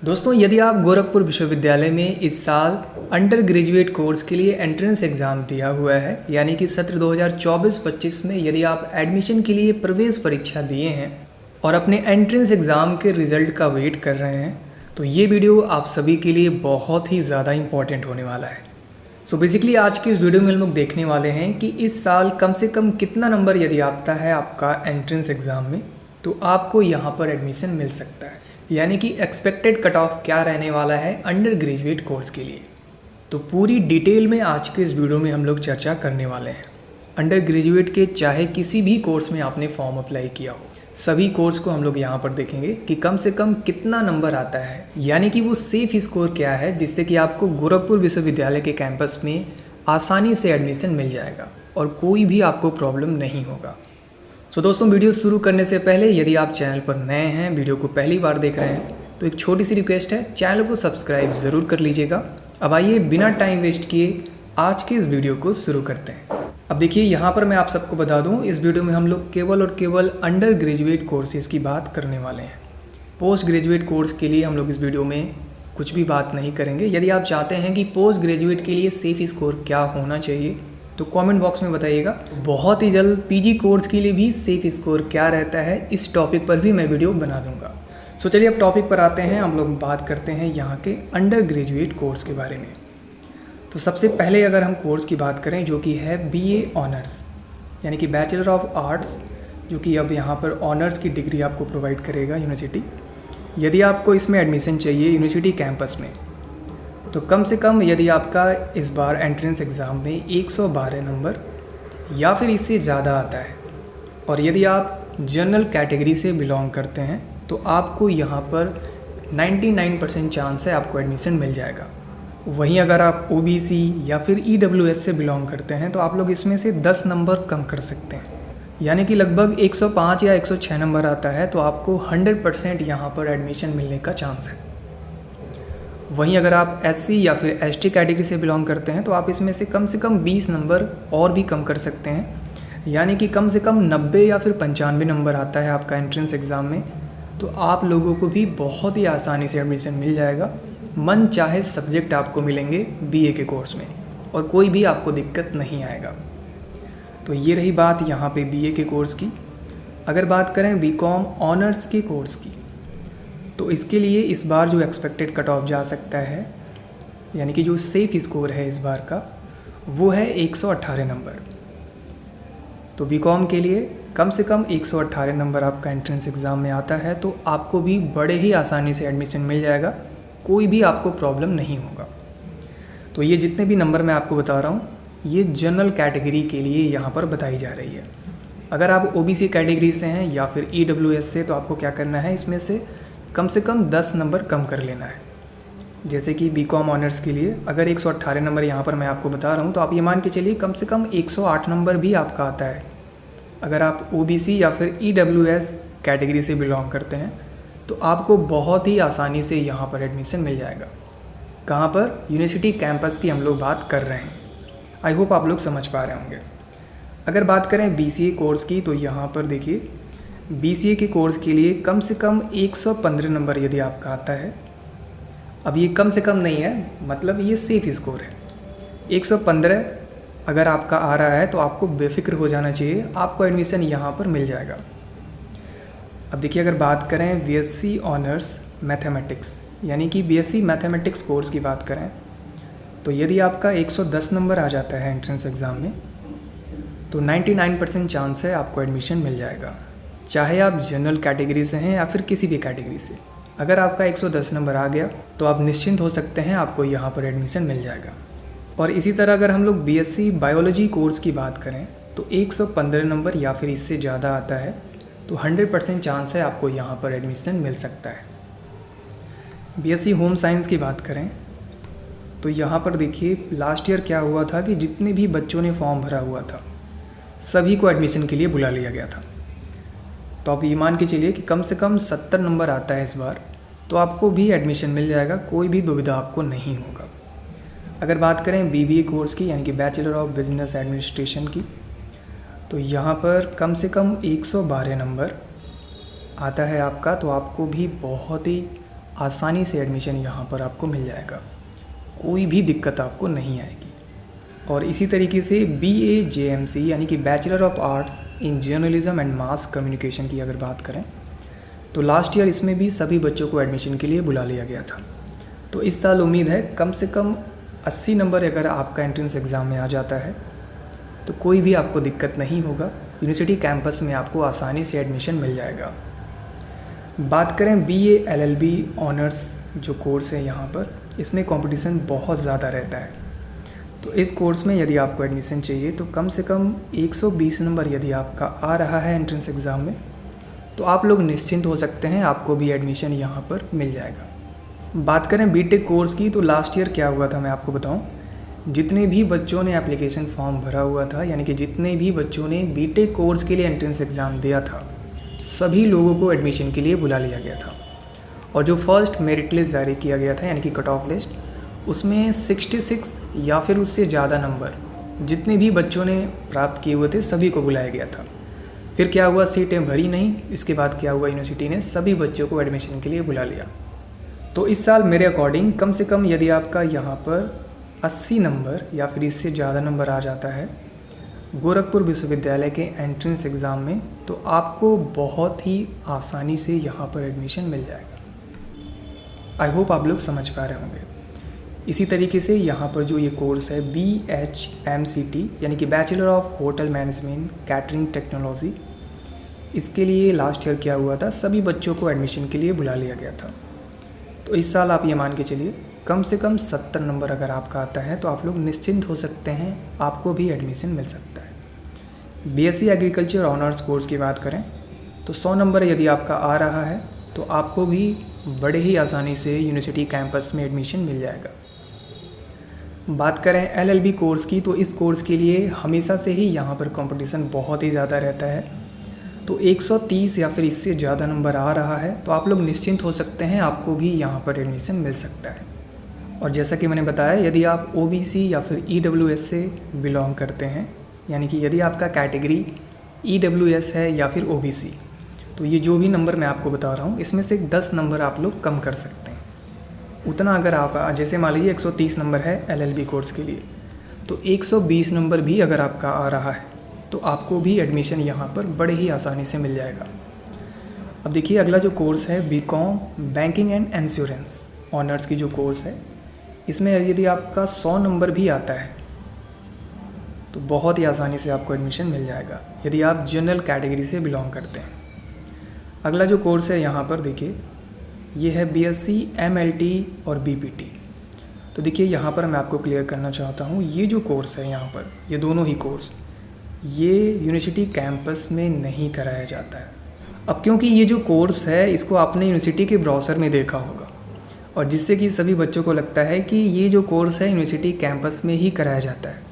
दोस्तों, यदि आप गोरखपुर विश्वविद्यालय में इस साल अंडर ग्रेजुएट कोर्स के लिए एंट्रेंस एग्ज़ाम दिया हुआ है, यानी कि सत्र 2024-25 में यदि आप एडमिशन के लिए प्रवेश परीक्षा दिए हैं और अपने एंट्रेंस एग्ज़ाम के रिज़ल्ट का वेट कर रहे हैं, तो ये वीडियो आप सभी के लिए बहुत ही ज़्यादा इम्पॉर्टेंट होने वाला है। सो बेसिकली आज की इस वीडियो में हम लोग देखने वाले हैं कि इस साल कम से कम कितना नंबर यदि आता है आपका एंट्रेंस एग्ज़ाम में, तो आपको यहाँ पर एडमिशन मिल सकता है, यानी कि एक्सपेक्टेड कट ऑफ क्या रहने वाला है अंडर ग्रेजुएट कोर्स के लिए। तो पूरी डिटेल में आज के इस वीडियो में हम लोग चर्चा करने वाले हैं। अंडर ग्रेजुएट के चाहे किसी भी कोर्स में आपने फॉर्म अप्लाई किया हो, सभी कोर्स को हम लोग यहाँ पर देखेंगे कि कम से कम कितना नंबर आता है, यानी कि वो सेफ स्कोर क्या है जिससे कि आपको गोरखपुर विश्वविद्यालय के कैंपस में आसानी से एडमिशन मिल जाएगा और कोई भी आपको प्रॉब्लम नहीं होगा। सो दोस्तों, वीडियो शुरू करने से पहले यदि आप चैनल पर नए हैं, वीडियो को पहली बार देख रहे हैं, तो एक छोटी सी रिक्वेस्ट है, चैनल को सब्सक्राइब ज़रूर कर लीजिएगा। अब आइए बिना टाइम वेस्ट किए आज के इस वीडियो को शुरू करते हैं। अब देखिए, यहाँ पर मैं आप सबको बता दूँ, इस वीडियो में हम लोग केवल और केवल अंडर ग्रेजुएट कोर्सेज़ की बात करने वाले हैं। पोस्ट ग्रेजुएट कोर्स के लिए हम लोग इस वीडियो में कुछ भी बात नहीं करेंगे। यदि आप चाहते हैं कि पोस्ट ग्रेजुएट के लिए सेफ स्कोर क्या होना चाहिए, तो कमेंट बॉक्स में बताइएगा। बहुत ही जल्द पीजी कोर्स के लिए भी सेफ स्कोर क्या रहता है, इस टॉपिक पर भी मैं वीडियो बना दूंगा। सो चलिए अब टॉपिक पर आते हैं। हम लोग बात करते हैं यहाँ के अंडर ग्रेजुएट कोर्स के बारे में। तो सबसे पहले अगर हम कोर्स की बात करें, जो कि है बीए ऑनर्स, यानी कि बैचलर ऑफ आर्ट्स, जो कि अब यहाँ पर ऑनर्स की डिग्री आपको प्रोवाइड करेगा यूनिवर्सिटी। यदि आपको इसमें एडमिशन चाहिए यूनिवर्सिटी कैंपस में, तो कम से कम यदि आपका इस बार एंट्रेंस एग्ज़ाम में 112 नंबर या फिर इससे ज़्यादा आता है, और यदि आप जनरल कैटेगरी से बिलोंग करते हैं, तो आपको यहाँ पर 99% चांस है आपको एडमिशन मिल जाएगा। वहीं अगर आप ओबीसी या फिर ईडब्ल्यूएस से बिलोंग करते हैं, तो आप लोग इसमें से 10 नंबर कम कर सकते हैं, यानी कि लगभग 105 या 106 नंबर आता है, तो आपको 100% यहाँ पर एडमिशन मिलने का चांस है। वहीं अगर आप एससी या फिर एसटी कैटेगरी से बिलोंग करते हैं, तो आप इसमें से कम 20 नंबर और भी कम कर सकते हैं, यानी कि कम से कम 90 या फिर 95 नंबर आता है आपका एंट्रेंस एग्ज़ाम में, तो आप लोगों को भी बहुत ही आसानी से एडमिशन मिल जाएगा। मन चाहे सब्जेक्ट आपको मिलेंगे बीए के कोर्स में और कोई भी आपको दिक्कत नहीं आएगा। तो ये रही बात यहाँ पे बीए के कोर्स की। अगर बात करें बीकॉम ऑनर्स के कोर्स की, तो इसके लिए इस बार जो एक्सपेक्टेड कट ऑफ जा सकता है, यानी कि जो सेफ स्कोर है इस बार का, वो है 118 नंबर। तो बीकॉम के लिए कम से कम 118 नंबर आपका एंट्रेंस एग्ज़ाम में आता है, तो आपको भी बड़े ही आसानी से एडमिशन मिल जाएगा, कोई भी आपको प्रॉब्लम नहीं होगा। तो ये जितने भी नंबर मैं आपको बता रहा हूँ, ये जनरल कैटेगरी के लिए यहाँ पर बताई जा रही है। अगर आप ओबीसी कैटेगरी से हैं या फिर ईडब्ल्यूएस से, तो आपको क्या करना है, इसमें से कम 10 नंबर कम कर लेना है। जैसे कि बीकॉम ऑनर्स के लिए अगर 118 नंबर यहाँ पर मैं आपको बता रहा हूँ, तो आप ये मान के चलिए कम से कम 108 नंबर भी आपका आता है। अगर आप ओबीसी या फिर ईडब्ल्यूएस कैटेगरी से बिलोंग करते हैं, तो आपको बहुत ही आसानी से यहाँ पर एडमिशन मिल जाएगा। कहाँ पर? यूनिवर्सिटी कैंपस की हम लोग बात कर रहे हैं। आई होप आप लोग समझ पा रहे होंगे। अगर बात करें बीसीए कोर्स की, तो यहाँ पर देखिए, बीसीए के कोर्स के लिए कम से कम 115 नंबर यदि आपका आता है, अब ये कम से कम नहीं है, मतलब ये सेफ स्कोर है। 115 अगर आपका आ रहा है, तो आपको बेफिक्र हो जाना चाहिए, आपको एडमिशन यहाँ पर मिल जाएगा। अब देखिए, अगर बात करें बीएससी ऑनर्स मैथमेटिक्स, यानी कि बीएससी मैथमेटिक्स कोर्स की बात करें, तो यदि आपका 110 नंबर आ जाता है एंट्रेंस एग्ज़ाम में, तो 99% चांस है आपको एडमिशन मिल जाएगा, चाहे आप जनरल कैटेगरी से हैं या फिर किसी भी कैटेगरी से। अगर आपका 110 नंबर आ गया, तो आप निश्चिंत हो सकते हैं, आपको यहाँ पर एडमिशन मिल जाएगा। और इसी तरह अगर हम लोग बीएससी बायोलॉजी कोर्स की बात करें, तो 115 नंबर या फिर इससे ज़्यादा आता है, तो 100% चांस है आपको यहाँ पर एडमिशन मिल सकता है। बीएससी होम साइंस की बात करें, तो यहाँ पर देखिए, लास्ट ईयर क्या हुआ था कि जितने भी बच्चों ने फॉर्म भरा हुआ था, सभी को एडमिशन के लिए बुला लिया गया था। तो आप ये मान के चलिए कि कम से कम 70 नंबर आता है इस बार, तो आपको भी एडमिशन मिल जाएगा, कोई भी दुविधा आपको नहीं होगा। अगर बात करें बीबीए कोर्स की, यानी कि बैचलर ऑफ बिजनेस एडमिनिस्ट्रेशन की, तो यहाँ पर कम से कम 112 नंबर आता है आपका, तो आपको भी बहुत ही आसानी से एडमिशन यहाँ पर आपको मिल जाएगा, कोई भी दिक्कत आपको नहीं आएगी। और इसी तरीके से BAJMC यानी कि bachelor of arts in journalism and mass communication की अगर बात करें तो लास्ट ईयर इसमें भी सभी बच्चों को एडमिशन के लिए बुला लिया गया था। तो इस साल उम्मीद है कम से कम 80 नंबर अगर आपका एंट्रेंस एग्ज़ाम में आ जाता है तो कोई भी आपको दिक्कत नहीं होगा, यूनिवर्सिटी कैंपस में आपको आसानी से एडमिशन मिल जाएगा। बात करें BA LLB ऑनर्स जो कोर्स है यहाँ पर, इसमें कंपटीशन बहुत ज़्यादा रहता है। तो इस कोर्स में यदि आपको एडमिशन चाहिए तो कम से कम 120 नंबर यदि आपका आ रहा है एंट्रेंस एग्ज़ाम में तो आप लोग निश्चिंत हो सकते हैं, आपको भी एडमिशन यहाँ पर मिल जाएगा। बात करें BTech कोर्स की तो लास्ट ईयर क्या हुआ था मैं आपको बताऊँ। जितने भी बच्चों ने एप्लीकेशन फॉर्म भरा हुआ था, यानी कि जितने भी बच्चों ने BTech कोर्स के लिए एंट्रेंस एग्ज़ाम दिया था, सभी लोगों को एडमिशन के लिए बुला लिया गया था। और जो फर्स्ट मेरिट लिस्ट जारी किया गया था यानी कि कट ऑफ लिस्ट, उसमें 66 या फिर उससे ज़्यादा नंबर जितने भी बच्चों ने प्राप्त किए हुए थे सभी को बुलाया गया था। फिर क्या हुआ, सीटें भरी नहीं, इसके बाद क्या हुआ, यूनिवर्सिटी ने सभी बच्चों को एडमिशन के लिए बुला लिया। तो इस साल मेरे अकॉर्डिंग कम से कम यदि आपका यहाँ पर 80 नंबर या फिर इससे ज़्यादा नंबर आ जाता है गोरखपुर विश्वविद्यालय के एंट्रेंस एग्ज़ाम में तो आपको बहुत ही आसानी से यहाँ पर एडमिशन मिल जाएगा। आई होप आप लोग समझ पा रहे होंगे। इसी तरीके से यहाँ पर जो ये कोर्स है BHMCT यानी कि bachelor of hotel management catering technology, इसके लिए लास्ट ईयर क्या हुआ था, सभी बच्चों को एडमिशन के लिए बुला लिया गया था। तो इस साल आप ये मान के चलिए कम से कम 70 नंबर अगर आपका आता है तो आप लोग निश्चिंत हो सकते हैं, आपको भी एडमिशन मिल सकता है। BSc एग्रीकल्चर ऑनर्स कोर्स की बात करें तो 100 नंबर यदि आपका आ रहा है तो आपको भी बड़े ही आसानी से यूनिवर्सिटी कैंपस में एडमिशन मिल जाएगा। बात करें LLB कोर्स की तो इस कोर्स के लिए हमेशा से ही यहाँ पर कंपटीशन बहुत ही ज़्यादा रहता है। तो 130 या फिर इससे ज़्यादा नंबर आ रहा है तो आप लोग निश्चिंत हो सकते हैं, आपको भी यहाँ पर एडमिशन मिल सकता है। और जैसा कि मैंने बताया, यदि आप OBC या फिर EWS से बिलोंग करते हैं, यानी कि यदि आपका कैटेगरी EWS है या फिर OBC, तो ये जो भी नंबर मैं आपको बता रहा हूँ इसमें से 10 नंबर आप लोग कम कर सकते हैं। उतना अगर आप, जैसे मान लीजिए 130 नंबर है LLB कोर्स के लिए, तो 120 नंबर भी अगर आपका आ रहा है तो आपको भी एडमिशन यहाँ पर बड़े ही आसानी से मिल जाएगा। अब देखिए अगला जो कोर्स है BCom banking and insurance honours की जो कोर्स है, इसमें यदि आपका 100 नंबर भी आता है तो बहुत ही आसानी से आपको एडमिशन मिल जाएगा यदि आप जनरल कैटेगरी से बिलोंग करते हैं। अगला जो कोर्स है यहाँ पर देखिए, ये है BSc MLT और BPT। तो देखिए यहाँ पर मैं आपको क्लियर करना चाहता हूँ, ये जो कोर्स है यहाँ पर, ये दोनों ही कोर्स ये यूनिवर्सिटी कैंपस में नहीं कराया जाता है। अब क्योंकि ये जो कोर्स है इसको आपने यूनिवर्सिटी के ब्राउज़र में देखा होगा और जिससे कि सभी बच्चों को लगता है कि ये जो कोर्स है यूनिवर्सिटी कैंपस में ही कराया जाता है।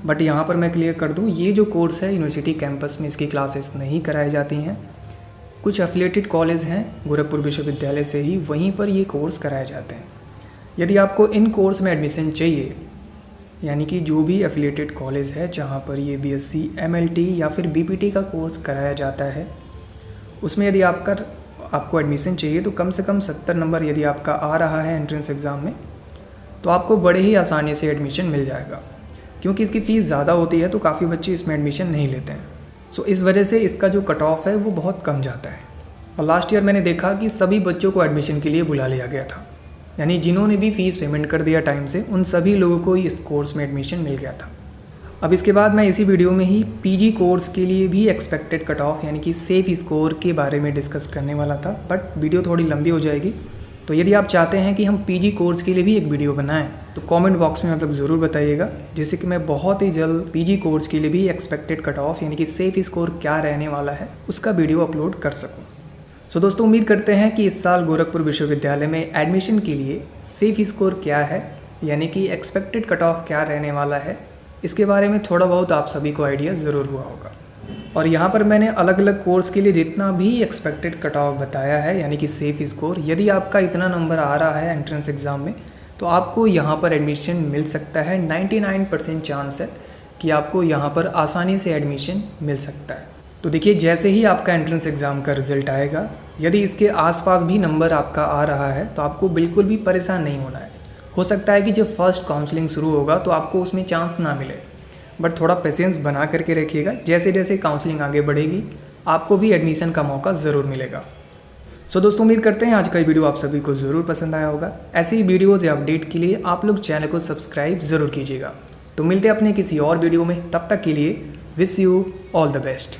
बट यहाँ पर मैं क्लियर कर दूँ, ये जो कोर्स है यूनिवर्सिटी कैंपस में इसकी क्लासेस नहीं कराई जाती हैं। कुछ एफिलिएटेड कॉलेज हैं गोरखपुर विश्वविद्यालय से ही, वहीं पर ये कोर्स कराए जाते हैं। यदि आपको इन कोर्स में एडमिशन चाहिए, यानी कि जो भी एफिलिएटेड कॉलेज है जहाँ पर ये BSc MLT या फिर BPT का कोर्स कराया जाता है, उसमें यदि आपको एडमिशन चाहिए तो कम से कम 70 नंबर यदि आपका आ रहा है एंट्रेंस एग्ज़ाम में तो आपको बड़े ही आसानी से एडमिशन मिल जाएगा। क्योंकि इसकी फ़ीस ज़्यादा होती है तो काफ़ी बच्चे इसमें एडमिशन नहीं लेते हैं। सो इस वजह से इसका जो कट ऑफ है वो बहुत कम जाता है। और लास्ट ईयर मैंने देखा कि सभी बच्चों को एडमिशन के लिए बुला लिया गया था, यानी जिन्होंने भी फ़ीस पेमेंट कर दिया टाइम से, उन सभी लोगों को इस कोर्स में एडमिशन मिल गया था। अब इसके बाद मैं इसी वीडियो में ही PG कोर्स के लिए भी एक्सपेक्टेड कट ऑफ यानी कि सेफ स्कोर के बारे में डिस्कस करने वाला था, बट वीडियो थोड़ी लंबी हो जाएगी। तो यदि आप चाहते हैं कि हम PG कोर्स के लिए भी एक वीडियो बनाएं तो कमेंट बॉक्स में आप लोग ज़रूर बताइएगा, जिससे कि मैं बहुत ही जल्द PG कोर्स के लिए भी एक्सपेक्टेड कट ऑफ यानी कि सेफ स्कोर क्या रहने वाला है उसका वीडियो अपलोड कर सकूँ। सो दोस्तों, उम्मीद करते हैं कि इस साल गोरखपुर विश्वविद्यालय में एडमिशन के लिए सेफ स्कोर क्या है यानी कि एक्सपेक्टेड कट ऑफ क्या रहने वाला है, इसके बारे में थोड़ा बहुत आप सभी को आइडिया ज़रूर हुआ होगा। और यहाँ पर मैंने अलग अलग कोर्स के लिए जितना भी एक्सपेक्टेड कट ऑफ बताया है यानी कि सेफ स्कोर, यदि आपका इतना नंबर आ रहा है एंट्रेंस एग्ज़ाम में तो आपको यहाँ पर एडमिशन मिल सकता है। 99% चांस है कि आपको यहाँ पर आसानी से एडमिशन मिल सकता है। तो देखिए, जैसे ही आपका एंट्रेंस एग्ज़ाम का रिज़ल्ट आएगा यदि इसके आसपास भी नंबर आपका आ रहा है तो आपको बिल्कुल भी परेशान नहीं होना है। हो सकता है कि जब फर्स्ट काउंसलिंग शुरू होगा तो आपको उसमें चांस ना मिले, बट थोड़ा पेशेंस बना करके रखिएगा। जैसे जैसे काउंसलिंग आगे बढ़ेगी आपको भी एडमिशन का मौका ज़रूर मिलेगा। सो दोस्तों, उम्मीद करते हैं आज का वीडियो आप सभी को ज़रूर पसंद आया होगा। ऐसे ही वीडियोज़ या अपडेट के लिए आप लोग चैनल को सब्सक्राइब ज़रूर कीजिएगा। तो मिलते हैं अपने किसी और वीडियो में, तब तक के लिए wish you all the best.